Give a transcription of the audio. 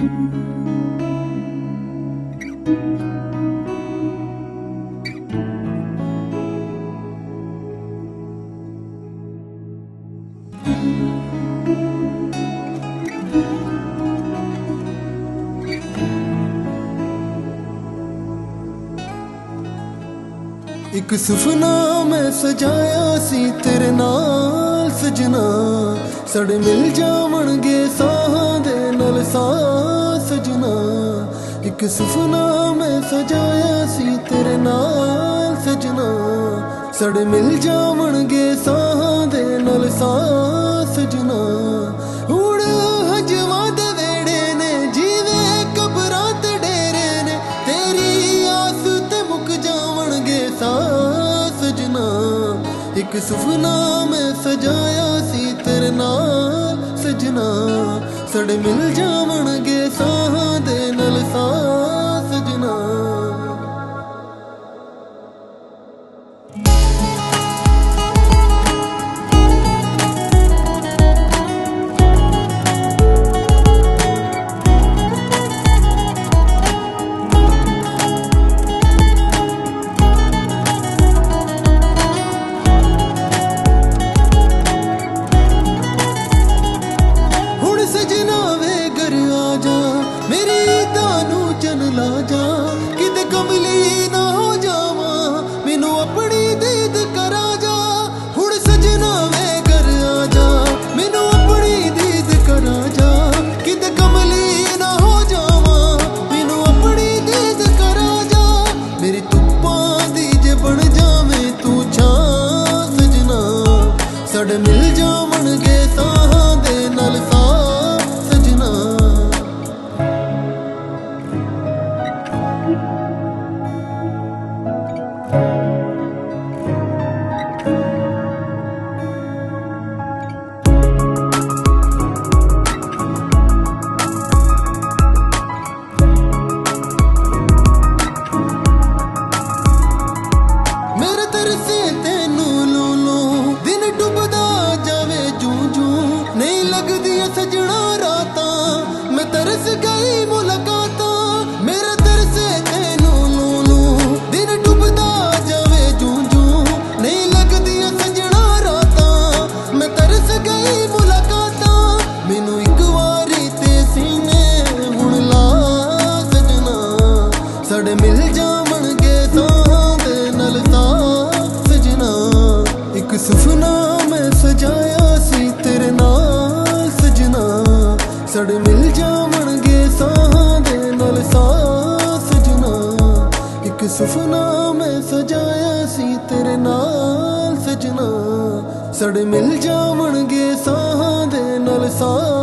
एक सुफना मैं सजाया सी तेरे नाल सजना, सड़े मिल जावणगे साहां दे नाल साह सजना। एक सुफना मैं सजाया सी तेरे नाल सजना, सड़े मिल जावणगे साहां दे नाल साह सजना। हुण हजवां दे वेड़े ने जीवे कबरां ते डेरे ने, तेरी आस ते मुक जावणगे साह सजना। एक सुफना मैं सजाया सी तेरे नाल सजना, सड़े मिल जावणगे साहां दे नाल साह सजना। ला जा किते कमली ना हो जावा, मैनू अपनी दीद करा जा। हुण सजना वे घर आ जा, मैनू अपनी दीद करा जा। किते कमली ना हो जावा, मैनू अपनी दीद करा जा। मेरी धुप्पां दी जे बन जावें तू छां सजना, सड़ मिल जावणगे साहां दे नाल साह सजना। सजना रातां मैं तरस गई मुलाकातां, मेरे दर से तेनू लू लू दिन डुबदा जावे जूं जूं। नहीं लगदियां सजना रातां मैं तरस गई मुलाकातां, मैनू एक वारी ते सीने हुण ला सजना। सड़े मिल जावणगे साहां दे नाल साह सजना। एक सुफना मैं सजाया सी तेरे नाल सजना, सड़ मिल जावणगे साहां दे नाल साह सजना। एक सुफना मैं सजाया सी तेरे नाल सजना, सड़ मिल जावणगे साहां दे नाल साह